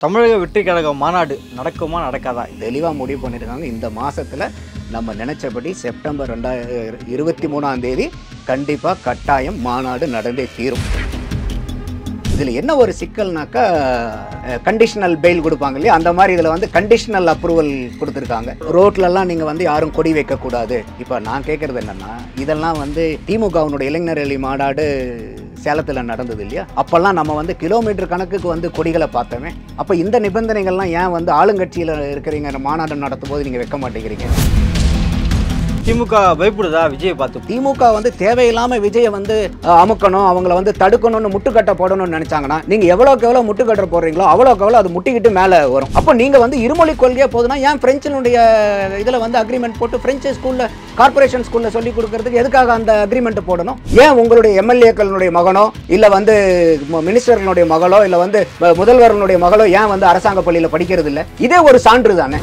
தமிழக வெற்றி கழகம் மாநாடு நடக்குமா நடக்காதா? தெளிவாக முடிவு பண்ணியிருக்காங்க. இந்த மாதத்தில் நம்ம நினச்சபடி செப்டம்பர் 2023 கண்டிப்பாக கட்டாயம் மாநாடு நடந்தே தீரும். இதில் என்ன ஒரு சிக்கல்னாக்கா கண்டிஷனல் பெயில் கொடுப்பாங்க இல்லையா, அந்த மாதிரி இதில் வந்து கண்டிஷனல் அப்ரூவல் கொடுத்துருக்காங்க. ரோட்லலாம் நீங்கள் வந்து யாரும் கொடி வைக்கக்கூடாது. இப்போ நான் கேட்குறது என்னென்னா, இதெல்லாம் வந்து திமுகவினுடைய இளைஞர் அணி மாநாடு சேலத்தில் நடந்தது இல்லையா, அப்போல்லாம் நம்ம வந்து கிலோமீட்டர் கணக்குக்கு வந்து கொடிகளை பார்த்தோமே. அப்போ இந்த நிபந்தனைகள்லாம் ஏன் வந்து ஆளுங்கட்சியில் இருக்கிறீங்க மாநாடு நடத்தும் போது நீங்கள் வைக்க மாட்டேங்கிறீங்க? திமுக பயப்படுதா விஜயை பார்த்து? திமுக வந்து தேவையில்லாம விஜயை வந்து அமுக்கணும், அவங்கள வந்து தடுக்கணும்னு முட்டுக்கட்டை போடணும்னு நினைச்சாங்கன்னா, நீங்க எவ்வளோக்கு எவ்வளோ முட்டுக்கட்டை போடுறீங்களோ அவ்வளோக்கு எவ்வளோ அது முட்டிக்கிட்டு மேலே வரும். அப்போ நீங்க வந்து இருமொழி கொள்கையா போதுன்னா ஏன் பிரெஞ்சினுடைய இதில் வந்து அக்ரிமெண்ட் போட்டு பிரெஞ்சு ஸ்கூல்ல கார்பரேஷன் ஸ்கூல்ல சொல்லி கொடுக்கறதுக்கு எதுக்காக அந்த அக்ரிமெண்ட் போடணும்? ஏன் உங்களுடைய எம்எல்ஏக்களுடைய மகனோ இல்ல வந்து மினிஸ்டர்களுடைய மகளோ இல்ல வந்து முதல்வர்களுடைய மகளோ ஏன் வந்து அரசாங்க பள்ளியில படிக்கிறது இல்லை? இதே ஒரு சான்று தானே.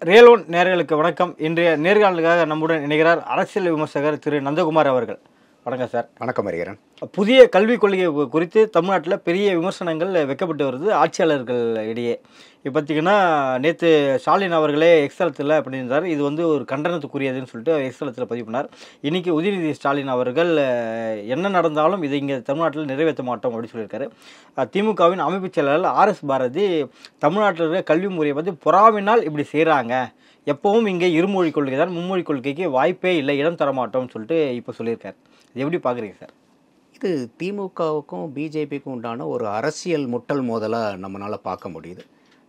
ரியல் ஒன் நேயர்களுக்கு வணக்கம். இன்றைய நேர்காணலுக்காக நம்முடன் இணைகிறார் அரசியல் விமர்சகர் திரு நந்தகுமார் அவர்கள். வணக்கம் சார். வணக்கம் அறிகிறேன். புதிய கல்விக் கொள்கை குறித்து தமிழ்நாட்டில் பெரிய விமர்சனங்கள் வைக்கப்பட்டு வருது ஆட்சியாளர்கள் இடையே. இப்போ பார்த்தீங்கன்னா நேற்று ஸ்டாலின் அவர்களே எக்ஸ்தலத்தில் பண்ணியிருந்தார். இது வந்து ஒரு கண்டனத்துக்குரியதுன்னு சொல்லிட்டு எக்ஸ்தலத்தில் பதிவு பண்ணார். இன்றைக்கி உதயநிதி ஸ்டாலின் அவர்கள் என்ன நடந்தாலும் இதை இங்கே தமிழ்நாட்டில் நிறைவேற்ற மாட்டோம் அப்படின்னு சொல்லியிருக்காரு. திமுகவின் அமைப்புச் செயலாளர் RS பாரதி தமிழ்நாட்டில் இருக்கிற கல்வி முறையை பற்றி பொறாமையினால் இப்படி செய்கிறாங்க, எப்பவும் இங்கே இருமொழி கொள்கை தான், மும்மொழி கொள்கைக்கு வாய்ப்பே இல்லை, இடம் தரமாட்டோம்னு சொல்லிட்டு இப்போ சொல்லியிருக்காரு. இது எப்படி பார்க்குறீங்க சார்? இது திமுகவுக்கும் பிஜேபிக்கும் உண்டான ஒரு அரசியல் முட்டல் மோதலாக நம்மளால் பார்க்க முடியுது.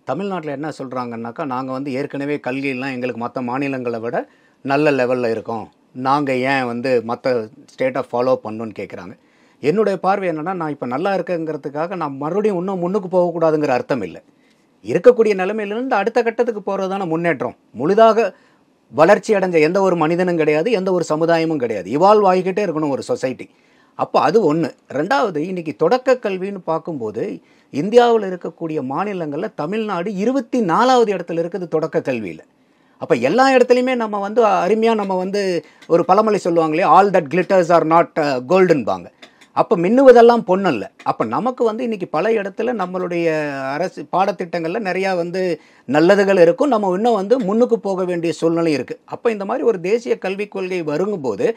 தமிழ்நாட்டில் என்ன சொல்கிறாங்கன்னாக்கா, நாங்கள் வந்து ஏற்கனவே கல்வியெல்லாம் எங்களுக்கு மற்ற மாநிலங்களை விட நல்ல லெவலில் இருக்கோம், நாங்கள் ஏன் வந்து மற்ற ஸ்டேட்டை ஃபாலோ பண்ணணுன்னு கேட்குறாங்க. என்னுடைய பார்வை என்னென்னா, நான் இப்போ நல்லா இருக்கேங்கிறதுக்காக நான் மறுபடியும் இன்னும் முன்னுக்கு போகக்கூடாதுங்கிற அர்த்தம் இல்லை. இருக்கக்கூடிய நிலைமையிலிருந்து அடுத்த கட்டத்துக்கு போகிறது தானே முன்னேற்றம். முழுதாக வளர்ச்சி அடைஞ்ச எந்த ஒரு மனிதனும் கிடையாது, எந்த ஒரு சமுதாயமும் கிடையாது. இவால்வ் ஆகிக்கிட்டே இருக்கணும் ஒரு சொசைட்டி. அப்போ அது ஒன்று. ரெண்டாவது, இன்றைக்கி தொடக்க கல்வின்னு பார்க்கும்போது இந்தியாவில் இருக்கக்கூடிய மாநிலங்களில் தமிழ்நாடு 24வது இடத்துல இருக்குது தொடக்க கல்வியில். அப்போ எல்லா இடத்துலையுமே நம்ம வந்து அருமையாக நம்ம வந்து ஒரு பழமொழி சொல்லுவாங்களே, all that glitters are not கோல்டுன்பாங்க. அப்போ மின்னுவதெல்லாம் பொண்ணு இல்லை. அப்போ நமக்கு வந்து இன்றைக்கி பல இடத்துல நம்மளுடைய அரசு பாடத்திட்டங்களில் நிறையா வந்து நல்லதுகள் இருக்கும், நம்ம இன்னும் வந்து முன்னுக்கு போக வேண்டிய சூழ்நிலை இருக்குது. அப்போ இந்த மாதிரி ஒரு தேசிய கல்விக் கொள்கை வருங்கும்போது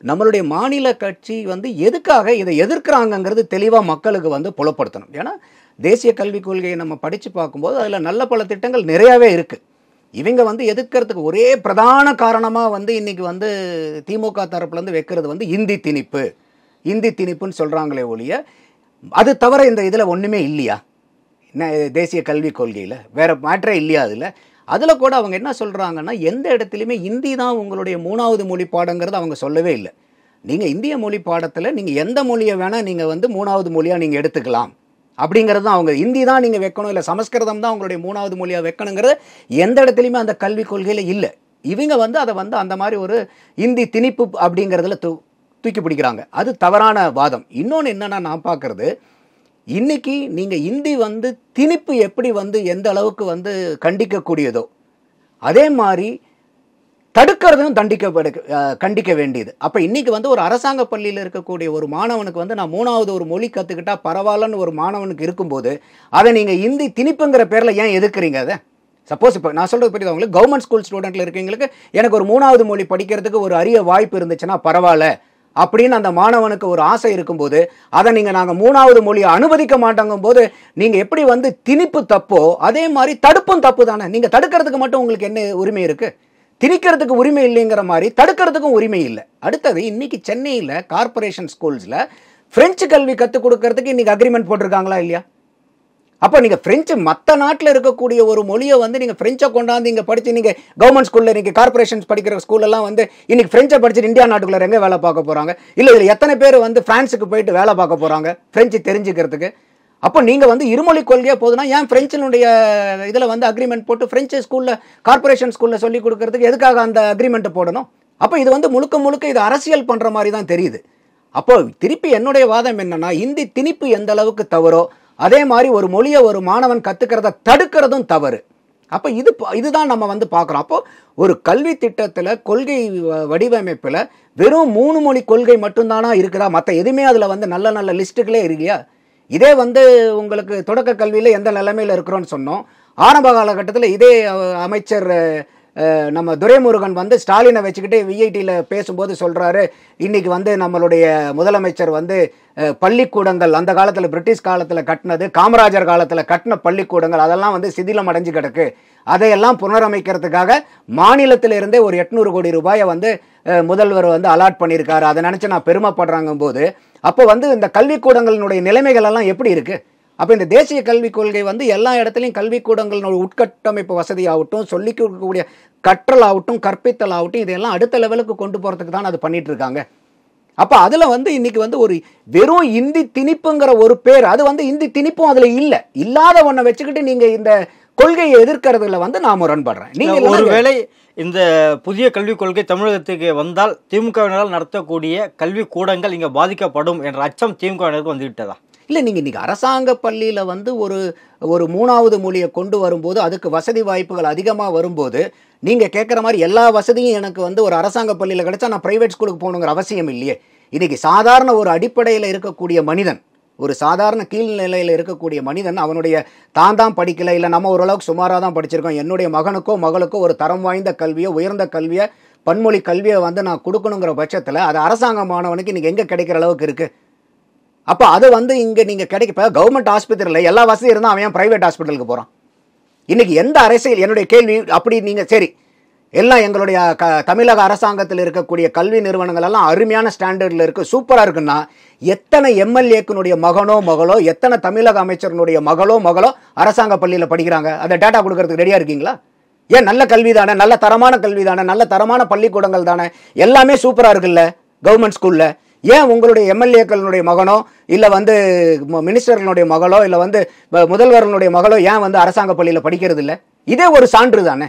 நம்மளுடைய மாநில கட்சி வந்து எதுக்காக இதை எதிர்க்கிறாங்கங்கிறது தெளிவாக மக்களுக்கு வந்து புலப்படுத்தணும். ஏன்னா தேசிய கல்விக் கொள்கையை நம்ம படித்து பார்க்கும்போது அதில் நல்ல பல திட்டங்கள் நிறையாவே இருக்குது. இவங்க வந்து எதிர்க்கிறதுக்கு ஒரே பிரதான காரணமாக வந்து இன்றைக்கி வந்து திமுக தரப்புலேருந்து வைக்கிறது வந்து இந்தி திணிப்புன்னு சொல்கிறாங்களே ஒழிய, அது தவிர இந்த இதில் ஒன்றுமே இல்லையா? என்ன தேசிய கல்விக் கொள்கையில் வேறு மேட்டரே இல்லையா? அதில் கூட அவங்க என்ன சொல்கிறாங்கன்னா, எந்த இடத்துலையுமே இந்தி தான் உங்களுடைய 3வது மொழி பாடங்கிறது அவங்க சொல்லவே இல்லை. நீங்கள் இந்திய மொழி பாடத்தில் நீங்கள் எந்த மொழியை வேணால் நீங்கள் வந்து 3வது மொழியாக நீங்கள் எடுத்துக்கலாம் அப்படிங்கிறது தான். அவங்க இந்தி தான் நீங்கள் வைக்கணும், இல்லை சமஸ்கிருதம் தான் உங்களுடைய 3வது மொழியாக வைக்கணுங்கிறது எந்த இடத்துலையுமே அந்த கல்விக் கொள்கையில் இல்லை. இவங்க வந்து அதை வந்து அந்த மாதிரி ஒரு இந்தி திணிப்பு அப்படிங்கிறதுல தூக்கி பிடிக்கிறாங்க. அது தவறான வாதம். இன்னொன்று என்னென்னா, நான் பார்க்குறது, இன்றைக்கி நீங்கள் இந்தி வந்து திணிப்பு எப்படி வந்து எந்த அளவுக்கு வந்து கண்டிக்கக்கூடியதோ அதே மாதிரி தடுக்கிறதும் கண்டிக்க வேண்டியது. அப்போ இன்றைக்கி வந்து ஒரு அரசாங்க பள்ளியில் இருக்கக்கூடிய ஒரு மாணவனுக்கு வந்து நான் 3வது ஒரு மொழி கற்றுக்கிட்டா பரவாயில்லன்னு ஒரு மாணவனுக்கு இருக்கும்போது அதை நீங்கள் இந்தி திணிப்புங்கிற பேரில் ஏன் எதிர்க்கிறீங்க? அதை சப்போஸ் இப்போ நான் சொல்கிறது புரியுது உங்களுக்கு, கவர்மெண்ட் ஸ்கூல் ஸ்டூடெண்ட்டில் இருக்கவங்களுக்கு எனக்கு ஒரு 3வது மொழி படிக்கிறதுக்கு ஒரு அரிய வாய்ப்பு இருந்துச்சுன்னா பரவாயில்ல அப்படின்னு அந்த மாணவனுக்கு ஒரு ஆசை இருக்கும்போது அதை நாங்கள் 3வது மொழியை அனுமதிக்க மாட்டோங்கும் போது நீங்கள் எப்படி வந்து திணிப்பு தப்போ அதே மாதிரி தடுப்பும் தப்பு தானே. நீங்கள் தடுக்கிறதுக்கு மட்டும் உங்களுக்கு என்ன உரிமை இருக்குது? திணிக்கிறதுக்கு உரிமை இல்லைங்கிற மாதிரி தடுக்கிறதுக்கும் உரிமை இல்லை. அடுத்தது, இன்றைக்கி சென்னையில் கார்பரேஷன் ஸ்கூல்ஸில் ஃப்ரெஞ்சு கல்வி கற்றுக் கொடுக்கறதுக்கு இன்றைக்கி அக்ரிமெண்ட் போட்டிருக்காங்களா இல்லையா? அப்போ நீங்கள் ஃப்ரெஞ்சு மற்ற நாட்டில் இருக்கக்கூடிய ஒரு மொழியை வந்து நீங்கள் ஃப்ரெஞ்சை கொண்டாந்து இங்கே படித்து நீங்கள் கவர்மெண்ட் ஸ்கூலில் இன்றைக்கி கார்பரேஷன்ஸ் படிக்கிற ஸ்கூலெல்லாம் வந்து இன்றைக்கி ஃப்ரெஞ்சை படிச்சுட்டு இந்தியா நாட்டுக்குள்ளே எங்கே வேலை பார்க்க போகிறாங்க? இல்லை இதில் எத்தனை பேர் வந்து ஃப்ரான்ஸுக்கு போயிட்டு வேலை பார்க்க போகிறாங்க ஃப்ரெஞ்சு தெரிஞ்சுக்கிறதுக்கு? அப்போ நீங்கள் வந்து இருமொழி கொள்கையாக போதுன்னா ஏன் ஃப்ரெஞ்சினுடைய இதில் வந்து அக்ரிமெண்ட் போட்டு ஃப்ரெஞ்சு ஸ்கூலில் கார்பரேஷன் ஸ்கூலில் சொல்லி கொடுக்கறதுக்கு எதுக்காக அந்த அக்ரிமெண்ட்டை போடணும்? அப்போ இது வந்து முழுக்க இது அரசியல் பண்ணுற மாதிரி தான் தெரியுது. அப்போ திருப்பி என்னுடைய வாதம் என்னென்னா, இந்தி திணிப்பு எந்த அளவுக்கு தவறோ அதே மாதிரி ஒரு மொழியை ஒரு மாணவன் கற்றுக்கிறத தடுக்கிறதும் தவறு. அப்போ இதுதான் நம்ம வந்து பார்க்குறோம். அப்போ ஒரு கல்வி திட்டத்தில் கொள்கை வடிவமைப்பில் வெறும் 3 மொழி கொள்கை மட்டும்தானா இருக்குதா? மற்ற எதுவுமே அதில் வந்து நல்ல நல்ல லிஸ்ட்டுகளே இல்லையா? இதே வந்து உங்களுக்கு தொடக்க கல்வியில் எந்த நிலைமையில் இருக்கிறோன்னு சொன்னோம். ஆரம்ப காலகட்டத்தில் இதே அமைச்சர் நம்ம துரைமுருகன் வந்து ஸ்டாலினை வச்சுக்கிட்டு விஐடியில் பேசும்போது சொல்கிறாரு, இன்றைக்கி வந்து நம்மளுடைய முதலமைச்சர் வந்து பள்ளிக்கூடங்கள் அந்த காலத்தில் பிரிட்டிஷ் காலத்தில் கட்டினது, காமராஜர் காலத்தில் கட்டின பள்ளிக்கூடங்கள் அதெல்லாம் வந்து சிதிலம் அடைஞ்சு கிடக்கு, அதையெல்லாம் புனரமைக்கிறதுக்காக மாநிலத்திலிருந்தே ஒரு 800 கோடி ரூபாயை வந்து முதல்வர் வந்து அலாட் பண்ணியிருக்காரு. அதை நினச்சி நான் பெருமைப்படுறாங்க போது அப்போ வந்து இந்த கல்விக்கூடங்களினுடைய நிலைமைகள் எல்லாம் எப்படி இருக்குது? அப்போ இந்த தேசிய கல்விக் கொள்கை வந்து எல்லா இடத்துலையும் கல்விக்கூடங்களோட உட்கட்டமைப்பு வசதி ஆகட்டும், சொல்லிக் கொடுக்கக்கூடிய கற்றல் ஆகட்டும், கற்பித்தல் ஆகட்டும், இதெல்லாம் அடுத்த லெவலுக்கு கொண்டு போகிறதுக்கு தான் அது பண்ணிட்டு இருக்காங்க. அப்போ அதில் வந்து இன்னைக்கு வந்து ஒரு வெறும் இந்தி திணிப்புங்கிற ஒரு பேர், அது வந்து இந்தி திணிப்பும் அதில் இல்லை, இல்லாத ஒன்றை வச்சுக்கிட்டு நீங்கள் இந்த கொள்கையை எதிர்க்கிறதுல வந்து நான் முரண்படுறேன். நீங்கள் ஒருவேளை இந்த புதிய கல்விக் கொள்கை தமிழகத்துக்கு வந்தால் திமுகவினரால் நடத்தக்கூடிய கல்வி கூடங்கள் இங்கே பாதிக்கப்படும் என்ற அச்சம் திமுகவினருக்கு வந்துவிட்டதா? இல்லை, நீங்கள் இன்றைக்கி அரசாங்க பள்ளியில் வந்து ஒரு 3வது மொழியை கொண்டு வரும்போது அதுக்கு வசதி வாய்ப்புகள் அதிகமாக வரும்போது நீங்கள் கேட்குற மாதிரி எல்லா வசதியும் எனக்கு வந்து ஒரு அரசாங்க பள்ளியில் கிடைச்சா நான் ப்ரைவேட் ஸ்கூலுக்கு போகணுங்கிற அவசியம் இல்லையே. இன்றைக்கி சாதாரண ஒரு அடிப்படையில் இருக்கக்கூடிய மனிதன், ஒரு சாதாரண கீழ்நிலையில் இருக்கக்கூடிய மனிதன் அவனுடைய தான் படிக்கலை, இல்லை நம்ம ஓரளவுக்கு சுமாராக தான் படிச்சிருக்கோம், என்னுடைய மகனுக்கோ மகளுக்கோ ஒரு தரம் வாய்ந்த கல்வியோ உயர்ந்த கல்வியை பன்மொழி கல்வியை வந்து நான் கொடுக்கணுங்கிற பட்சத்தில் அது அரசாங்க மாணவனுக்கு இன்றைக்கி எங்கே கிடைக்கிற அளவுக்கு இருக்குது? அப்போ அது வந்து இங்கே நீங்கள் இப்போ கவர்மெண்ட் ஆஸ்பத்திரியில் எல்லா வசதி இருந்தால் அவன் ஏன் ப்ரைவேட் ஹாஸ்பிட்டலுக்கு போகிறான்? இன்றைக்கி எந்த அரசியல், என்னுடைய கேள்வி அப்படி நீங்கள் சரி எல்லாம் எங்களுடைய தமிழக அரசாங்கத்தில் இருக்கக்கூடிய கல்வி நிறுவனங்கள் எல்லாம் அருமையான ஸ்டாண்டர்டில் இருக்குது, சூப்பராக இருக்குன்னா எத்தனை எம்எல்ஏக்குனுடைய மகனோ மகளோ, எத்தனை தமிழக அமைச்சருடைய மகளோ அரசாங்க பள்ளியில் படிக்கிறாங்க? அதை டேட்டா கொடுக்கறதுக்கு ரெடியாக இருக்கீங்களா? ஏன் நல்ல கல்வி தானே, நல்ல தரமான கல்வி தானே, நல்ல தரமான பள்ளிக்கூடங்கள் தானே, எல்லாமே சூப்பராக இருக்குல்ல கவர்மெண்ட் ஸ்கூலில்? ஏன் உங்களுடைய எம்எல்ஏக்களுடைய மகனோ இல்லை வந்து மினிஸ்டர்களுடைய மகளோ இல்லை வந்து முதல்வர்களுடைய மகளோ ஏன் வந்து அரசாங்க பள்ளியில் படிக்கிறது இல்லை? இதே ஒரு சான்று தானே.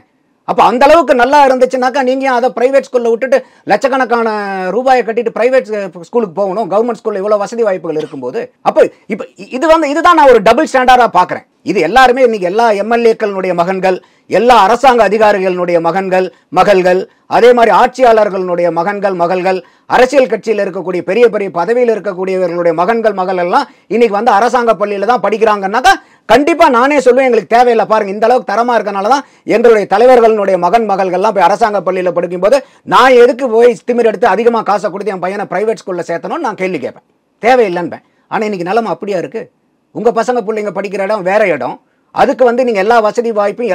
அப்போ அந்த அளவுக்கு நல்லா இருந்துச்சுனாக்கா நீங்கள் அதை ப்ரைவேட் ஸ்கூலில் விட்டுட்டு லட்சக்கணக்கான ரூபாயை கட்டிட்டு ப்ரைவேட் ஸ்கூலுக்கு போகணும். கவர்மெண்ட் ஸ்கூலில் இவ்வளோ வசதி வாய்ப்புகள் இருக்கும்போது அப்போ இப்போ இதுதான் நான் ஒரு டபுள் ஸ்டாண்டர்டாக பார்க்குறேன். இது எல்லாருமே இன்னைக்கு எல்லா எம்எல்ஏக்களுடைய மகன்கள், எல்லா அரசாங்க அதிகாரிகளுடைய மகள்கள், அதே மாதிரி ஆட்சியாளர்களுடைய மகள்கள், அரசியல் கட்சியில் இருக்கக்கூடிய பெரிய பெரிய பதவியில் இருக்கக்கூடியவர்களுடைய மகள் எல்லாம் இன்னைக்கு வந்து அரசாங்க பள்ளியில் தான் படிக்கிறாங்கன்னாக்கா கண்டிப்பாக நானே சொல்லுவேன், எங்களுக்கு தேவையில்லை. பாருங்க, இந்த அளவுக்கு தரமாக இருக்கனால தான் எங்களுடைய தலைவர்களுடைய மகள்கள்லாம் போய் அரசாங்க பள்ளியில் படிக்கும்போது நான் எதுக்கு போய் திமிர் எடுத்து அதிகமாக காசை கொடுத்து என் பையனை ப்ரைவேட் ஸ்கூலில் சேர்த்தணும்னு நான் கேள்வி கேட்பேன். தேவையில்லைன்பேன். ஆனால் இன்னைக்கு நிலைமை அப்படியா இருக்குது? உங்கள் பசங்க பிள்ளைங்க படிக்கிற இடம் வேற இடம், அதுக்கு வந்து நீங்கள் எல்லா வசதி வாய்ப்பும்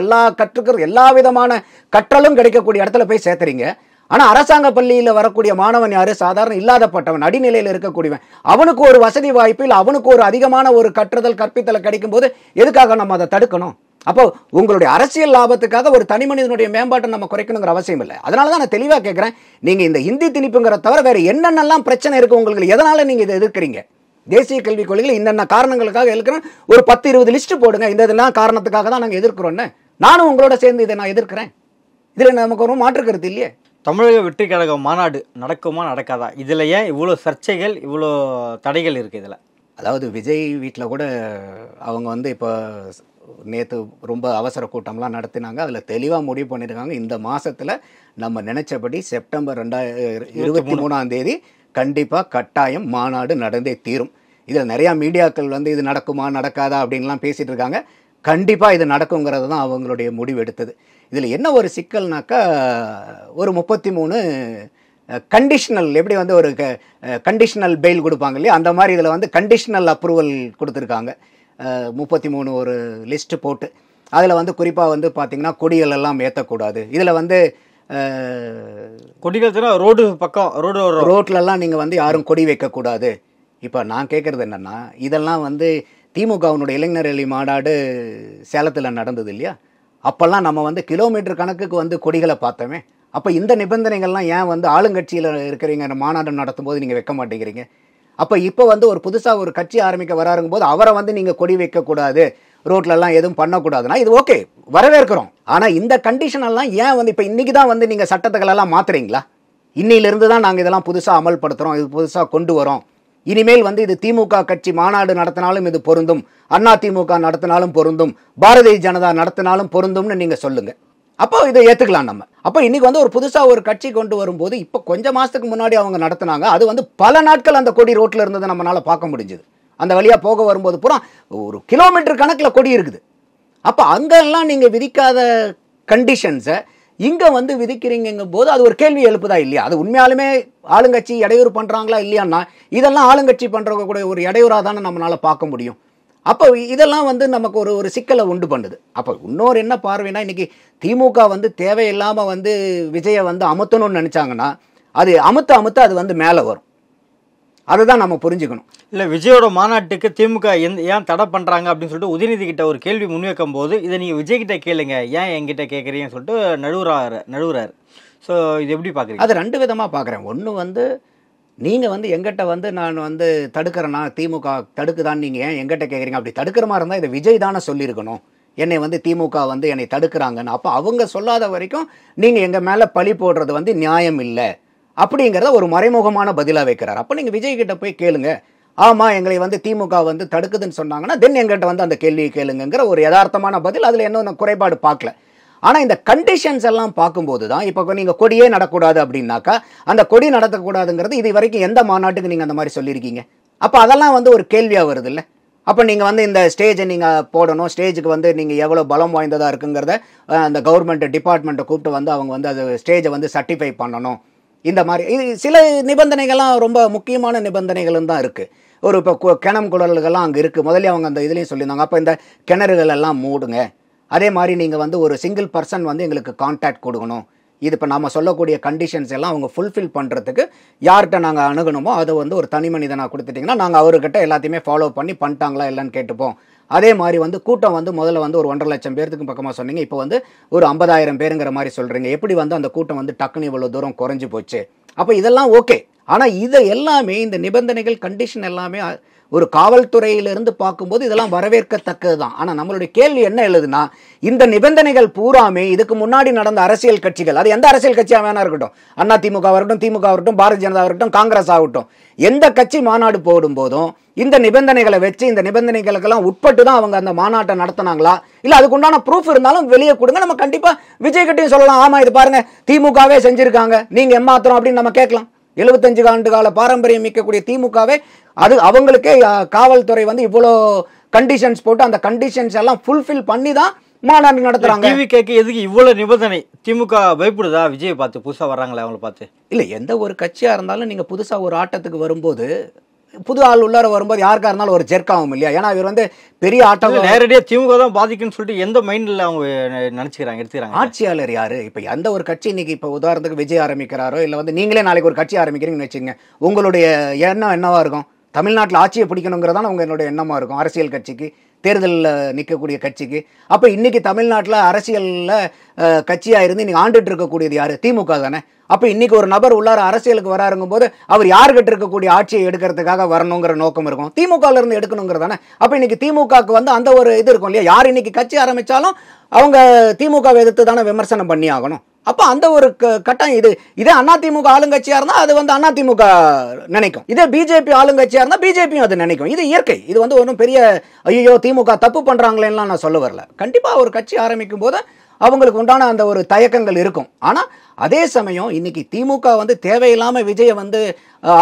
எல்லா விதமான கற்றலும் கிடைக்கக்கூடிய இடத்துல போய் சேர்த்துறீங்க. ஆனால் அரசாங்க பள்ளியில் வரக்கூடிய மாணவன் யாரு? சாதாரண இல்லாதப்பட்டவன், அடிநிலையில் இருக்கக்கூடியவன். அவனுக்கு ஒரு வசதி வாய்ப்பு இல்லை, அவனுக்கு ஒரு அதிகமான ஒரு கற்பித்தலை கிடைக்கும் போது எதுக்காக நம்ம அதை தடுக்கணும்? அப்போ உங்களுடைய அரசியல் லாபத்துக்காக ஒரு தனி மனிதனுடைய மேம்பாட்டை நம்ம குறைக்கணுங்கிற அவசியம் இல்லை. அதனால தான் நான் தெளிவாக கேட்குறேன், நீங்கள் இந்த இந்தி திணிப்புங்கிற தவிர வேறு என்னென்னலாம் பிரச்சனை இருக்குது உங்களுக்கு? எதனால் நீங்கள் இதை எதிர்க்கிறீங்க? தேசிய கல்விக் கொள்கையில் இன்னென்ன காரணங்களுக்காக எதிர்க்கிறேன், ஒரு 10-20 லிஸ்ட் போடுங்க, இதெல்லாம் காரணத்துக்காக தான் நாங்கள் எதிர்க்கிறோன்னு. நானும் உங்களோட சேர்ந்து இதை நான் எதிர்க்கிறேன். இதில் நமக்கு ஒரு மாற்று கருத்து இல்லையே. தமிழக வெற்றி கழக மாநாடு நடக்குமா நடக்காதா? இதில் ஏன் இவ்வளோ சர்ச்சைகள், இவ்வளோ தடைகள் இருக்குது இதில்? அதாவது விஜய் வீட்டில் கூட அவங்க வந்து இப்போ நேற்று ரொம்ப அவசர கூட்டம்லாம் நடத்தினாங்க. அதில் தெளிவாக முடிவு பண்ணியிருக்காங்க, இந்த மாதத்தில் நம்ம நினச்சபடி செப்டம்பர் 23 கண்டிப்பாக கட்டாயம் மாநாடு நடந்தே தீரும். இதில் நிறையா மீடியாக்கள் வந்து இது நடக்குமா நடக்காதா அப்படின்லாம் பேசிகிட்டு இருக்காங்க. கண்டிப்பாக இது நடக்குங்கிறது தான் அவங்களுடைய முடிவு எடுத்தது. இதில் என்ன ஒரு சிக்கல்னாக்கா, ஒரு 33 கண்டிஷனல், எப்படி வந்து ஒரு கண்டிஷனல் பெயில் கொடுப்பாங்க இல்லையா, அந்த மாதிரி இதில் வந்து கண்டிஷனல் அப்ரூவல் கொடுத்துருக்காங்க. 33 ஒரு லிஸ்ட்டு போட்டு அதில் வந்து குறிப்பாக வந்து பார்த்திங்கன்னா கொடிகள் எல்லாம் ஏற்றக்கூடாது. இதில் வந்து கொடிகள் ரோடு பக்கம் ரோட்லலாம் நீங்கள் வந்து யாரும் கொடி வைக்கக்கூடாது. இப்போ நான் கேட்குறது என்னென்னா, இதெல்லாம் வந்து திமுகவினுடைய இளைஞர் அணி மாநாடு சேலத்தில் நடந்தது இல்லையா, அப்போல்லாம் நம்ம வந்து கிலோமீட்டர் கணக்குக்கு வந்து கொடிகளை பார்த்தோமே. அப்போ இந்த நிபந்தனைகள்லாம் ஏன் வந்து ஆளுங்கட்சியில் இருக்கிறீங்க மாநாடு நடத்தும் போது நீங்கள் வைக்க மாட்டேங்கிறீங்க? அப்போ இப்போ வந்து ஒரு புதுசாக ஒரு கட்சி ஆரம்பிக்க வராருங்கும் போது அவரை வந்து நீங்கள் கொடி வைக்கக்கூடாது, ரோட்லலாம் எதுவும் பண்ணக்கூடாதுன்னா இது ஓகே, வரவேற்கிறோம். ஆனால் இந்த கண்டிஷன் எல்லாம் ஏன் வந்து இப்போ இன்றைக்கி தான் வந்து நீங்கள் சட்டத்துக்களெல்லாம் மாற்றுறீங்களா? இன்னிலிருந்து தான் நாங்கள் இதெல்லாம் புதுசாக அமல்படுத்துகிறோம், இது புதுசாக கொண்டு வரோம், இனிமேல் வந்து இது திமுக கட்சி மாநாடு நடத்தினாலும் இது பொருந்தும், அண்ணா திமுக நடத்தினாலும் பொருந்தும், பாரதிய ஜனதா நடத்தினாலும் பொருந்தும்னு நீங்க சொல்லுங்க. அப்போ இதை ஏற்றுக்கலாம் நம்ம. அப்போ இன்னைக்கு வந்து ஒரு புதுசாக ஒரு கட்சி கொண்டு வரும்போது இப்போ கொஞ்சம் மாதத்துக்கு முன்னாடி அவங்க நடத்தினாங்க, அது வந்து பல நாட்கள் அந்த கொடி ரோட்டில் இருந்ததை நம்மளால் பார்க்க முடிஞ்சுது. அந்த வழியாக போக வரும்போது பூரா ஒரு கிலோமீட்டர் கணக்கில் கொடி இருக்குது. அப்போ அங்கெல்லாம் நீங்கள் விதிக்காத கண்டிஷன்ஸை இங்கே வந்து விதிக்கிறீங்கும் போது அது ஒரு கேள்வி எழுப்புதா இல்லையா? அது உண்மையாலுமே ஆளுங்கட்சி இடையூறு பண்ணுறாங்களா இல்லையான்னா இதெல்லாம் ஆளுங்கட்சி பண்ணுறவங்க கூட ஒரு இடையூறாக தானே நம்மளால் பார்க்க முடியும். அப்போ இதெல்லாம் வந்து நமக்கு ஒரு சிக்கலை உண்டு பண்ணுது. அப்போ இன்னொரு என்ன பார்வைனா, இன்னைக்கு திமுக வந்து தேவையில்லாமல் வந்து விஜயை வந்து அமுத்தணும்னு நினச்சாங்கன்னா அது அமுத்த அது வந்து மேலே வரும். அதுதான் நம்ம புரிஞ்சுக்கணும். இல்லை, விஜயோட மாநாட்டுக்கு திமுக ஏன் தடை பண்ணுறாங்க அப்படின்னு சொல்லிட்டு உதயநிதி கிட்ட ஒரு கேள்வி முன்வைக்கும் போது இதை நீங்கள் விஜய்கிட்ட கேளுங்க, ஏன் என்கிட்ட கேட்குறீங்கன்னு சொல்லிட்டு நழுவுறாரு. ஸோ இது எப்படி பார்க்குறீங்க? அது ரெண்டு விதமாக பார்க்குறேன். ஒன்று வந்து நீங்கள் வந்து எங்கிட்ட வந்து நான் வந்து தடுக்கிறேன்னா திமுக தடுக்குதான்னு நீங்கள் ஏன் எங்கிட்ட கேட்குறீங்க? அப்படி தடுக்கிற மாதிரி இருந்தால் இதை விஜய் தானே சொல்லியிருக்கணும், என்னை வந்து திமுக வந்து என்னை தடுக்கிறாங்கன்னு. அப்போ அவங்க சொல்லாத வரைக்கும் நீங்கள் எங்கள் மேலே பழி போடுறது வந்து நியாயம் இல்லை அப்படிங்கிறத ஒரு மறைமுகமான பதிலாக வைக்கிறார். அப்போ நீங்கள் விஜய் கிட்ட போய் கேளுங்க, ஆமாம் எங்களை வந்து திமுக வந்து தடுக்குதுன்னு சொன்னாங்கன்னா தென் எங்கிட்ட வந்து அந்த கேள்வியை கேளுங்கிற ஒரு யதார்த்தமான பதில். அதில் இன்னும் குறைபாடு பார்க்கல. ஆனால் இந்த கண்டிஷன்ஸ் எல்லாம் பார்க்கும்போது தான் இப்போ நீங்கள் கொடியே நடக்கூடாது அப்படின்னாக்கா அந்த கொடி நடத்தக்கூடாதுங்கிறது இது வரைக்கும் எந்த மாநாட்டுக்கு நீங்கள் அந்த மாதிரி சொல்லியிருக்கீங்க? அப்போ அதெல்லாம் வந்து ஒரு கேள்வியாக வருது இல்லை? அப்போ நீங்கள் வந்து இந்த ஸ்டேஜை நீங்கள் போடணும், ஸ்டேஜுக்கு வந்து நீங்கள் எவ்வளோ பலம் வாய்ந்ததாக இருக்குங்கிறத அந்த கவர்மெண்ட் டிபார்ட்மெண்ட்டை கூப்பிட்டு வந்து அவங்க வந்து அது ஸ்டேஜை வந்து சர்டிஃபை பண்ணணும். இந்த மாதிரி இது சில நிபந்தனைகள்லாம் ரொம்ப முக்கியமான நிபந்தனைகளும் தான் இருக்குது. ஒரு இப்போ கிணம் குடல்கள்லாம் அங்கே இருக்குது. முதல்ல அவங்க அந்த இதுலேயும் சொல்லியிருந்தாங்க, அப்போ இந்த கிணறுகள் எல்லாம் மூடுங்க. அதே மாதிரி நீங்கள் வந்து ஒரு சிங்கிள் பர்சன் வந்து எங்களுக்கு கான்டாக்ட் கொடுக்கணும். இது இப்போ நம்ம சொல்லக்கூடிய கண்டிஷன்ஸ் எல்லாம் அவங்க ஃபுல்ஃபில் பண்ணுறதுக்கு யார்கிட்ட நாங்கள் அணுகணுமோ அதை வந்து ஒரு தனி மனிதனாக கொடுத்துட்டிங்கன்னா நாங்கள் அவர்கிட்ட எல்லாத்தையுமே ஃபாலோ பண்ணிட்டாங்களா இல்லைன்னு கேட்டுப்போம். அதே மாதிரி வந்து கூட்டம் வந்து முதல்ல வந்து ஒரு 1.5 லட்சம் பேருக்கு பக்கமாக சொன்னீங்க, இப்போ வந்து ஒரு 50,000 பேருங்கிற மாதிரி சொல்கிறீங்க. எப்படி வந்து அந்த கூட்டம் வந்து டக்குன்னு இவ்வளோ தூரம் குறைஞ்சி போச்சு? அப்போ இதெல்லாம் ஓகே. ஆனால் இதை எல்லாமே இந்த நிபந்தனைகள் கண்டிஷன் எல்லாமே ஒரு காவல்துறையிலிருந்து பார்க்கும்போது இதெல்லாம் வரவேற்கத்தக்கது தான். ஆனால் நம்மளுடைய கேள்வி என்ன எழுதுனா, இந்த நிபந்தனைகள் பூராமே இதுக்கு முன்னாடி நடந்த அரசியல் கட்சிகள், அது எந்த அரசியல் கட்சியாக வேணா இருக்கட்டும், அண்ணா திமுக ஆகட்டும், திமுக ஆகட்டும், பாரதிய ஜனதா ஆகட்டும், காங்கிரஸ் ஆகட்டும், எந்த கட்சி மாநாடு போடும் போதும் இந்த நிபந்தனைகளை வச்சு இந்த நிபந்தனைகளுக்கெல்லாம் உட்பட்டு தான் அவங்க அந்த மாநாட்டை நடத்தினாங்களா? இல்லை அதுக்கு உண்டான ப்ரூஃப் இருந்தாலும் வெளியே கொடுங்க, நம்ம கண்டிப்பாக விஜய் கிட்டையும் சொல்லலாம், ஆமாம் இது பாருங்க திமுகவே செஞ்சுருக்காங்க, நீங்கள் எம்மாத்திரம் அப்படின்னு நம்ம கேட்கலாம். 75 ஆண்டு கால பாரம்பரியம் மிக்கக்கூடிய திமுகவே அது அவங்களுக்கே காவல்துறை வந்து இவ்வளோ கண்டிஷன்ஸ் போட்டு அந்த கண்டிஷன்ஸ் எல்லாம் ஃபுல்ஃபில் பண்ணி தான் மாநாடு நடத்துறாங்க. டிவி கேட்க எதுக்கு இவ்வளோ நிபந்தனை? திமுக பயப்படுதா விஜய் பார்த்து? புதுசாக வர்றாங்களே அவங்கள பார்த்து? இல்லை, எந்த ஒரு கட்சியாக இருந்தாலும் நீங்கள் புதுசாக ஒரு ஆட்டத்துக்கு வரும்போது புது ஆள் உள்ளார வரும்போது யாருக்கா இருந்தாலும் ஒரு ஜெர்க்காகும் இல்லையா? ஏன்னா இவர் வந்து பெரிய ஆட்டம் நேரடியாக திமுக தான் பாதிக்குன்னு சொல்லிட்டு எந்த மைண்டில் அவங்க நினச்சிக்கிறாங்க, எடுத்துக்கிறாங்க? ஆட்சியாளர் யாரு? இப்போ எந்த ஒரு கட்சி இன்னைக்கு இப்போ உதாரணத்துக்கு விஜய் ஆரம்பிக்கிறாரோ இல்லை வந்து நீங்களே நாளைக்கு ஒரு கட்சி ஆரம்பிக்கிறீங்கன்னு வச்சுங்க, உங்களுடைய எண்ணம் என்னவா இருக்கும்? தமிழ்நாட்டில் ஆட்சியை பிடிக்கணுங்கிறதான உங்களுடைய எண்ணமாக இருக்கும் அரசியல் கட்சிக்கு, தேர்தலில் நிற்கக்கூடிய கட்சிக்கு. அப்போ இன்றைக்கி தமிழ்நாட்டில் அரசியலில் கட்சியாக இருந்து இன்றைக்கி ஆண்டுட்டு இருக்கக்கூடியது யார்? திமுக தானே. அப்போ இன்றைக்கி ஒரு நபர் உள்ளார அரசியலுக்கு வராருங்கும் போது அவர் யார்கிட்ட இருக்கக்கூடிய ஆட்சியை எடுக்கிறதுக்காக வரணுங்கிற நோக்கம் இருக்கும், திமுகலேருந்து எடுக்கணுங்கிறதானே. அப்போ இன்றைக்கி திமுகவுக்கு வந்து அந்த ஒரு இது இருக்கும் இல்லையா? யார் இன்றைக்கி கட்சி ஆரம்பித்தாலும் அவங்க திமுகவை எதிர்த்து தானே விமர்சனம் பண்ணி ஆகணும். அப்போ அந்த ஒரு கட்டம் இதே அதிமுக ஆளுங்கட்சியாக இருந்தால் அது வந்து அதிமுக நினைக்கும், இதே பிஜேபி ஆளுங்கட்சியாக இருந்தால் பிஜேபியும் அது நினைக்கும். இது இயற்கை. இது வந்து ஒன்றும் பெரிய ஐயோ திமுக தப்பு பண்ணுறாங்களேலாம் நான் சொல்ல வரல. கண்டிப்பாக ஒரு கட்சி ஆரம்பிக்கும் போது அவங்களுக்கு உண்டான அந்த ஒரு தயக்கங்கள் இருக்கும். ஆனால் அதே சமயம் இன்னைக்கு திமுக வந்து தேவையில்லாமல் விஜயை வந்து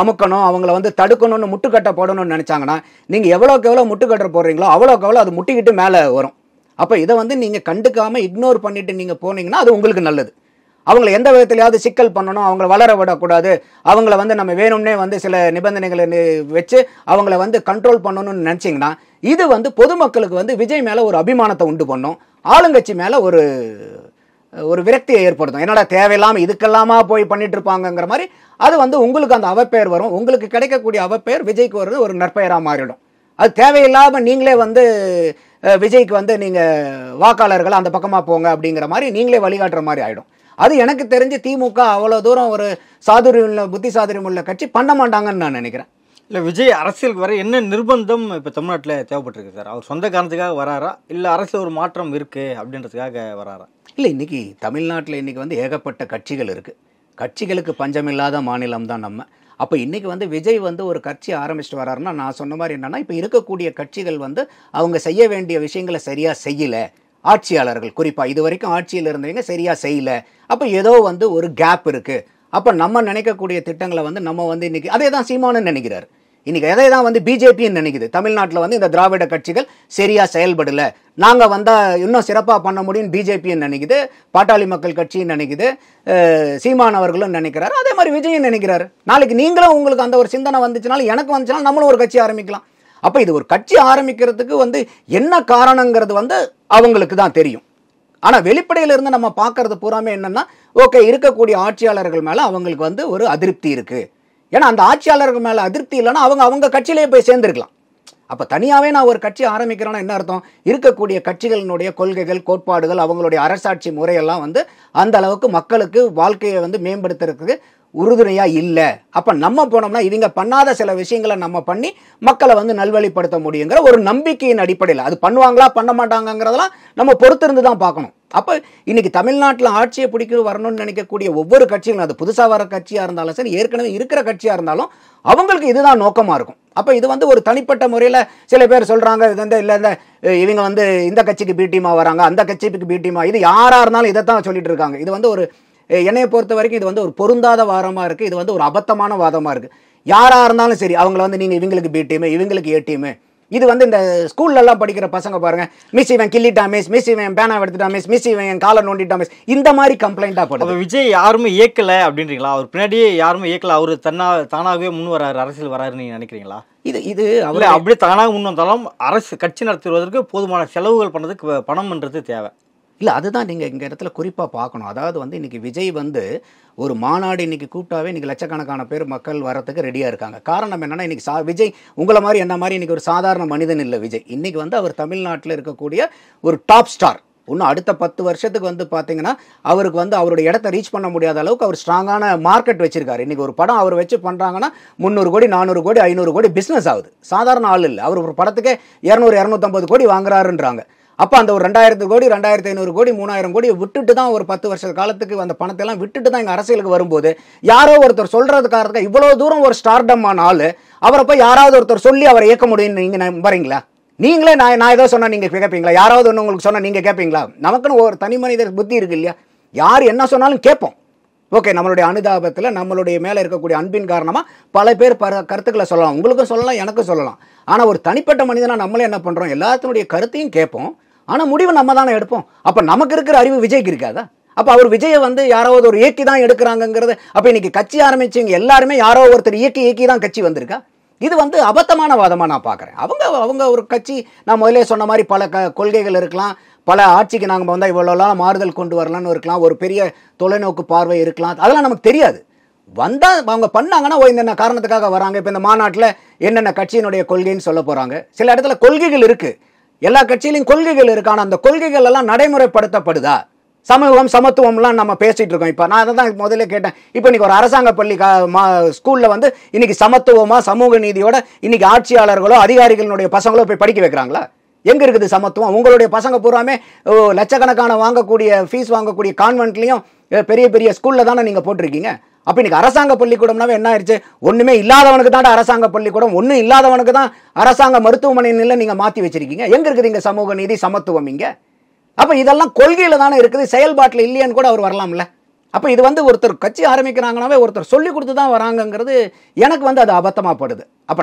அமுக்கணும், அவங்கள வந்து தடுக்கணும்னு முட்டுக்கட்டை போடணும்னு நினச்சாங்கன்னா நீங்கள் எவ்வளோக்கு எவ்வளோ முட்டுக்கட்டை போடுறீங்களோ அவ்வளோக்கு எவ்வளோ அது முட்டிக்கிட்டு மேலே வரும். அப்போ இதை வந்து நீங்கள் கண்டுக்காமல் இக்னோர் பண்ணிட்டு நீங்கள் போனீங்கன்னா அது உங்களுக்கு நல்லது. அவங்கள எந்த விதத்திலையாவது சிக்கல் பண்ணணும், அவங்கள வளர விடக்கூடாது, அவங்கள வந்து நம்ம வேணும்னே வந்து சில நிபந்தனைகளை வச்சு அவங்கள வந்து கண்ட்ரோல் பண்ணணும்னு நினச்சிங்கன்னா இது வந்து பொதுமக்களுக்கு வந்து விஜய் மேலே ஒரு அபிமானத்தை உண்டு பண்ணும், ஆளுங்கட்சி மேலே ஒரு விரக்தியை ஏற்படுத்தும். என்னடா தேவையில்லாமல் இதுக்கெல்லாமா போய் பண்ணிட்டு இருப்பாங்கங்கிற மாதிரி அது வந்து உங்களுக்கு அந்த அவப்பெயர் வரும். உங்களுக்கு கிடைக்கக்கூடிய அவப்பெயர் விஜய்க்கு வருது ஒரு நற்பெயராக மாறிடும். அது தேவையில்லாமல் நீங்களே வந்து விஜய்க்கு வந்து நீங்கள் வாக்காளர்கள் அந்த பக்கமாக போங்க அப்படிங்கிற மாதிரி நீங்களே வழிகாட்டுற மாதிரி ஆகிடும். அது எனக்கு தெரிஞ்சு திமுக அவ்வளோ தூரம் ஒரு புத்தி சாதுரியம் உள்ள கட்சி பண்ண மாட்டாங்கன்னு நான் நினைக்கிறேன். இல்லை, விஜய் அரசியலுக்கு வர என்ன நிர்பந்தம் இப்போ தமிழ்நாட்டில் தேவைப்பட்டிருக்கு சார்? அவர் சொந்த காரணத்துக்காக வராரா இல்லை அரசியல் ஒரு மாற்றம் இருக்குது அப்படின்றதுக்காக வராரா? இல்லை, இன்றைக்கி தமிழ்நாட்டில் இன்றைக்கி வந்து ஏகப்பட்ட கட்சிகள் இருக்குது. கட்சிகளுக்கு பஞ்சமில்லாத மாநிலம் தான் நம்ம. அப்போ இன்றைக்கி வந்து விஜய் வந்து ஒரு கட்சி ஆரம்பிச்சுட்டு வராருன்னா நான் சொன்ன மாதிரி என்னென்னா இப்போ இருக்கக்கூடிய கட்சிகள் வந்து அவங்க செய்ய வேண்டிய விஷயங்களை சரியாக செய்யலை, ஆட்சியாளர்கள் குறிப்பாக இது வரைக்கும் ஆட்சியில் இருந்தவங்க சரியாக செய்யலை, அப்போ ஏதோ வந்து ஒரு கேப் இருக்குது. அப்போ நம்ம நினைக்கக்கூடிய திட்டங்களை வந்து நம்ம வந்து இன்றைக்கி அதே தான் சீமானுன்னு நினைக்கிறார். இன்றைக்கி எதை தான் வந்து பிஜேபின்னு நினைக்குது. தமிழ்நாட்டில் வந்து இந்த திராவிட கட்சிகள் சரியாக செயல்படலை, நாங்கள் வந்தால் இன்னும் சிறப்பாக பண்ண முடியும்னு பிஜேபின்னு நினைக்குது, பாட்டாளி மக்கள் கட்சின்னு நினைக்குது, சீமான் அவர்களும் நினைக்கிறாரு, அதே மாதிரி விஜயும் நினைக்கிறாரு. நாளைக்கு நீங்களும் உங்களுக்கு அந்த ஒரு சிந்தனை வந்துச்சுனாலும் எனக்கு வந்துச்சுனாலும் நம்மளும் ஒரு கட்சி ஆரம்பிக்கலாம். அப்போ இது ஒரு கட்சி ஆரம்பிக்கிறதுக்கு வந்து என்ன காரணங்கிறது வந்து அவங்களுக்கு தான் தெரியும். ஆனால் வெளிப்படையிலிருந்து நம்ம பார்க்கறது பூராமே என்னென்னா, ஓகே இருக்கக்கூடிய ஆட்சியாளர்கள் மேலே அவங்களுக்கு வந்து ஒரு அதிருப்தி இருக்குது. ஏன்னா அந்த ஆட்சியாளர்கள் மேலே அதிருப்தி இல்லைன்னா அவங்க கட்சியிலேயே போய் சேர்ந்துருக்கலாம். அப்போ தனியாகவே நான் ஒரு கட்சி ஆரம்பிக்கிறேன்னா என்ன அர்த்தம்? இருக்கக்கூடிய கட்சிகளினுடைய கொள்கைகள், கோட்பாடுகள், அவங்களுடைய அரசாட்சி முறையெல்லாம் வந்து அந்த அளவுக்கு மக்களுக்கு வாழ்க்கையை வந்து மேம்படுத்துறதுக்கு உறுதுணையாக இல்லை. அப்போ நம்ம போனோம்னா இவங்க பண்ணாத சில விஷயங்களை நம்ம பண்ணி மக்களை வந்து நல்வழிப்படுத்த முடியுங்கிற ஒரு நம்பிக்கையின் அடிப்படையில் அது பண்ணுவாங்களா பண்ண மாட்டாங்கிறதெல்லாம் நம்ம பொறுத்திருந்து தான் பார்க்கணும். அப்போ இன்னைக்கு தமிழ்நாட்டில் ஆட்சியை பிடிக்க வரணும்னு நினைக்கக்கூடிய ஒவ்வொரு கட்சிகளும், அது புதுசாக வர கட்சியாக இருந்தாலும் சரி, ஏற்கனவே இருக்கிற கட்சியாக இருந்தாலும் அவங்களுக்கு இதுதான் நோக்கமாக இருக்கும். அப்போ இது வந்து ஒரு தனிப்பட்ட முறையில் சில பேர் சொல்கிறாங்க இது வந்து இல்லை இந்த இவங்க வந்து இந்த கட்சிக்கு பி டீமாக வராங்க, அந்த கட்சிக்கு பி டீமாக, இது யாராக இருந்தாலும் இதை தான் சொல்லிட்டு இருக்காங்க. இது வந்து ஒரு என்னையை பொறுத்த வரைக்கும் இது வந்து ஒரு பொருந்தாத வாதமாக இருக்குது. இது வந்து ஒரு அபத்தமான வாதமாக இருக்குது. யாராக இருந்தாலும் சரி அவங்கள வந்து நீங்கள் இவங்களுக்கு பி டீமு, இவங்களுக்கு ஏ டீமு, இது வந்து இந்த ஸ்கூல்லலாம் படிக்கிற பசங்க பாருங்க, மிஸ் இவன் கிள்ளிட்டா மிஸ் இவன் பேனா எடுத்துட்டா மிஸ் இவன் காலை நோண்டிட்டா இந்த மாதிரி கம்ப்ளைண்டாக போடுது. விஜய் யாருமே இயக்கலை அப்படின்றீங்களா? அவர் பின்னாடியே யாருமே இயக்கலை, அவர் தானாகவே முன் வராரு, அரசியல் வராருன்னு நீங்கள் நினைக்கிறீங்களா? இது அவர் அப்படியே தானாக முன் வந்தாலும் அரசு கட்சி நடத்துவதற்கு போதுமான செலவுகள் பண்ணுறதுக்கு பணம்ன்றது தேவை இல்லை. அதுதான் நீங்கள் இந்த இடத்துல குறிப்பாக பார்க்கணும். அதாவது வந்து இன்றைக்கி விஜய் வந்து ஒரு மாநாடு இன்றைக்கி கூப்பிட்டாவே இன்றைக்கி லட்சக்கணக்கான பேர் மக்கள் வரத்துக்கு ரெடியாக இருக்காங்க. காரணம் என்னென்னா இன்றைக்கி விஜய் உங்களை மாதிரி என்ன மாதிரி இன்றைக்கி ஒரு சாதாரண மனிதன் இல்லை விஜய். இன்றைக்கி வந்து அவர் தமிழ்நாட்டில் இருக்கக்கூடிய ஒரு டாப் ஸ்டார். இன்னும் அடுத்த 10 வருஷத்துக்கு வந்து பார்த்தீங்கன்னா அவருக்கு வந்து அவருடைய இடத்த ரீச் பண்ண முடியாத அளவுக்கு அவர் ஸ்ட்ராங்கான மார்க்கெட் வச்சிருக்காரு. இன்றைக்கி ஒரு படம் அவர் வச்சு பண்ணுறாங்கன்னா 300 கோடி 400 கோடி 500 கோடி பிஸ்னஸ் ஆகுது. சாதாரண ஆள் இல்லை. அவர் ஒரு படத்துக்கே 200-250 கோடி வாங்குறாருன்றாங்க. அப்போ அந்த ஒரு 2000 கோடி 2500 கோடி 3000 கோடியை விட்டுட்டு தான் ஒரு 10 வருஷ காலத்துக்கு அந்த பணத்தை எல்லாம் விட்டுட்டு தான் இங்கே அரசியலுக்கு வரும்போது யாரோ ஒருத்தர் சொல்கிறதுக்காக இவ்வளோ தூரம் ஒரு ஸ்டார்டம் ஆனாலும் அவரை போய் யாராவது ஒருத்தர் சொல்லி அவரை இயக்க முடியும்னு நீங்கள் நம்புறீங்களா? நீங்களே நான் ஏதோ சொன்னால் நீங்கள் கேட்பீங்களா? யாராவது ஒன்று உங்களுக்கு சொன்னால் நீங்கள் கேட்பீங்களா? நமக்குன்னு ஒரு தனி மனிதர் புத்தி இருக்கு இல்லையா? யார் என்ன சொன்னாலும் கேட்போம். ஓகே, நம்மளுடைய அனுதாபத்தில் நம்மளுடைய மேலே இருக்கக்கூடிய அன்பின் காரணமாக பல பேர் கருத்துக்களை சொல்லலாம், உங்களுக்கும் சொல்லலாம், எனக்கும் சொல்லலாம். ஆனால் ஒரு தனிப்பட்ட மனிதனாக நம்மளே என்ன பண்ணுறோம், எல்லாத்தினுடைய கருத்தையும் கேட்போம், ஆனால் முடிவு நம்ம தானே எடுப்போம். அப்போ நமக்கு இருக்கிற அறிவு விஜய்க்கு இருக்காதா? அப்போ அவர் விஜயை வந்து யாராவது ஒரு இயக்கி தான் எடுக்கிறாங்கிறது. அப்போ இன்னைக்கு கட்சி ஆரம்பிச்சவங்க எல்லாருமே யாரோ ஒருத்தர் இயக்கி தான் கட்சி வந்திருக்கா? இது வந்து அபத்தமான வாதமாக நான் பார்க்குறேன். அவங்க ஒரு கட்சி, நான் முதலே சொன்ன மாதிரி பல கொள்கைகள் இருக்கலாம், பல ஆட்சிக்கு நாங்கள் வந்தால் இவ்வளோலாம் மாறுதல் கொண்டு வரலான்னு இருக்கலாம், ஒரு பெரிய தொலைநோக்கு பார்வை இருக்கலாம், அதெல்லாம் நமக்கு தெரியாது. வந்தால் அவங்க பண்ணாங்கன்னா என்னென்ன காரணத்துக்காக வராங்க. இப்போ இந்த மாநாட்டில் என்னென்ன கட்சியினுடைய கொள்கைன்னு சொல்ல போகிறாங்க. சில இடத்துல கொள்கைகள் இருக்குது, எல்லா கட்சியிலையும் கொள்கைகள் இருக்கு. ஆனால் அந்த கொள்கைகள் எல்லாம் நடைமுறைப்படுத்தப்படுதா? சமூகம் சமத்துவம்லாம் நம்ம பேசிகிட்டு இருக்கோம். இப்போ நான் அதை தான் முதல்ல கேட்டேன். இப்போ இன்றைக்கி ஒரு அரசாங்க பள்ளி ஸ்கூலில் வந்து இன்றைக்கி சமத்துவமாக சமூக நீதியோட இன்றைக்கி ஆட்சியாளர்களோ அதிகாரிகளுடைய பசங்களோ போய் படிக்க வைக்கிறாங்களா? எங்கே இருக்குது சமத்துவம்? உங்களுடைய பசங்க பூராமே லட்சக்கணக்கான ஃபீஸ் வாங்கக்கூடிய கான்வென்ட்லேயும் பெரிய பெரிய ஸ்கூலில் தானே நீங்கள் போட்டிருக்கீங்க. அப்போ இன்றைக்கி அரசாங்க பள்ளிக்கூடம்னாவே என்ன ஆயிடுச்சு? ஒன்றுமே இல்லாதவனுக்கு தான் அரசாங்க பள்ளிக்கூடம், ஒன்றும் இல்லாதவனுக்கு தான் அரசாங்க மருத்துவமனையில் நீங்கள் மாற்றி வச்சிருக்கீங்க. எங்கே இருக்குது இங்கே சமூக நீதி சமத்துவம்? இங்கே அப்போ இதெல்லாம் கொள்கையில் தானே இருக்குது, செயல்பாட்டில் இல்லையான்னு கூட அவர் வரலாம்ல. அப்போ இது வந்து ஒருத்தர் கட்சி ஆரம்பிக்கிறாங்கனாவே ஒருத்தர் சொல்லி கொடுத்து தான் வராங்கங்கிறது எனக்கு வந்து அது அபத்தமாகப்படுது. அப்போ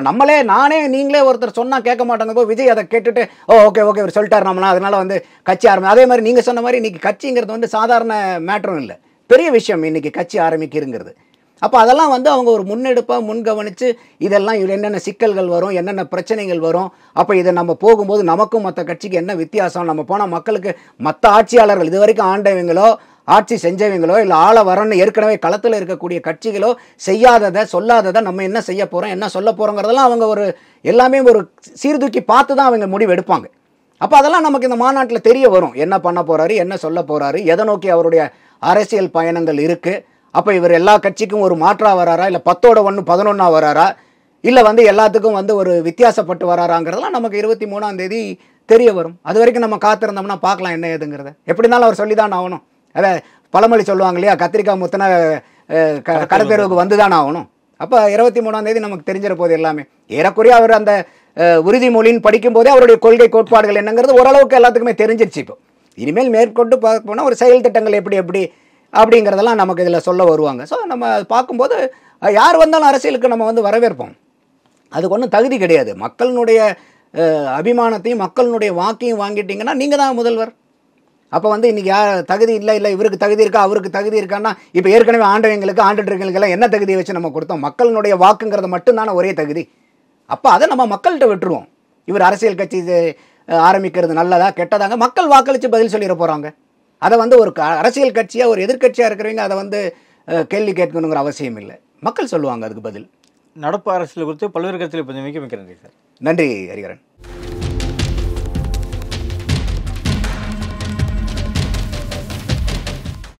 நீங்களே ஒருத்தர் சொன்னால் கேட்க மாட்டாங்க. விஜய் அதை கேட்டுட்டு ஓகே இவர் சொல்லிட்டார் நம்மளா, அதனால வந்து கட்சி அதே மாதிரி நீங்கள் சொன்ன மாதிரி இன்றைக்கி கட்சிங்கிறது வந்து சாதாரண மேட்டரும் இல்லை, பெரிய விஷயம் இன்றைக்கி கட்சி ஆரம்பிக்கிறங்கிறது. அப்போ அதெல்லாம் வந்து அவங்க ஒரு முன்னெடுப்பாக முன்கவனித்து இதெல்லாம் என்னென்ன சிக்கல்கள் வரும், என்னென்ன பிரச்சனைகள் வரும், அப்போ இதை நம்ம போகும்போது நமக்கும் மற்ற கட்சிக்கு என்ன வித்தியாசம், நம்ம போனால் மக்களுக்கு மற்ற ஆட்சியாளர்கள் இது வரைக்கும் ஆண்டவங்களோ ஆட்சி செஞ்சவங்களோ இல்லை ஆள வரன்னு ஏற்கனவே களத்தில் இருக்கக்கூடிய கட்சிகளோ செய்யாததை சொல்லாததை நம்ம என்ன செய்ய போகிறோம் என்ன சொல்ல போகிறோங்கிறதெல்லாம் அவங்க ஒரு எல்லாமே ஒரு சீர்தூக்கி பார்த்து தான் அவங்க முடிவு எடுப்பாங்க. அப்போ அதெல்லாம் நமக்கு இந்த மாநாட்டில் தெரிய வரும். என்ன பண்ண போகிறாரு, என்ன சொல்ல போகிறாரு, எதை நோக்கி அவருடைய அரசியல் பயணங்கள் இருக்குது. அப்போ இவர் எல்லா கட்சிக்கும் ஒரு மாற்றா வராரா, இல்லை 10ஓட 1 11ஆ வராரா, இல்லை வந்து எல்லாத்துக்கும் வந்து ஒரு வித்தியாசப்பட்டு வராராங்கிறதெல்லாம் நமக்கு 23ஆம் தேதி தெரிய வரும். அது வரைக்கும் நம்ம காத்திருந்தோம்னா பார்க்கலாம் என்ன ஏதுங்கிறத. எப்படி இருந்தாலும் அவர் சொல்லி தான் ஆகணும். அதை பழமொழி சொல்லுவாங்க இல்லையா, கத்திரிக்காய் முத்தின கடத்தெருவுக்கு வந்து தானே ஆகணும். அப்போ 23ஆம் தேதி நமக்கு தெரிஞ்சிட போது எல்லாமே. ஏறக்குறைய அவர் அந்த உறுதிமொழின்னு படிக்கும்போதே அவருடைய கொள்கை கோட்பாடுகள் என்னங்கிறது ஓரளவுக்கு எல்லாத்துக்குமே தெரிஞ்சிருச்சு. இப்போ இனிமேல் மேற்கொண்டு பார்க்க போனால் ஒரு செயல் திட்டங்கள் எப்படி அப்படிங்கிறதெல்லாம் நமக்கு இதில் சொல்ல வருவாங்க. ஸோ நம்ம பார்க்கும்போது யார் வந்தாலும் அரசியலுக்கு நம்ம வந்து வரவேற்போம். அதுக்கு ஒன்றும் தகுதி கிடையாது. மக்களினுடைய அபிமானத்தையும் மக்களினுடைய வாக்கையும் வாங்கிட்டீங்கன்னா நீங்கள் தான் முதல்வர். அப்போ வந்து இன்றைக்கி தகுதி இல்லை இவருக்கு தகுதி இருக்கா அவருக்கு தகுதி இருக்கான்னா, இப்போ ஏற்கனவே ஆண்டுட்டுருக்கவங்களுக்கெல்லாம் என்ன தகுதியை வச்சு நம்ம கொடுத்தோம்? மக்களினுடைய வாக்குங்கிறது மட்டும்தானே ஒரே தகுதி. அப்போ அதை நம்ம மக்கள்கிட்ட விட்டுருவோம். இவர் அரசியல் கட்சி ஆரம்பிக்கிறது நல்லதா கெட்டதாங்க மக்கள் வாக்களித்து பதில் சொல்லிட போகிறாங்க. அதை வந்து ஒரு அரசியல் கட்சியாக ஒரு எதிர்கட்சியாக இருக்கிறவங்க அதை வந்து கேள்வி கேட்கணுங்கிற அவசியம் இல்லை. மக்கள் சொல்லுவாங்க அதுக்கு பதில். நடப்பு அரசியல் குறித்து பல்வேறு கருத்தில் இப்போ மிக்க நன்றி சார். நன்றி ஹரிகரன்.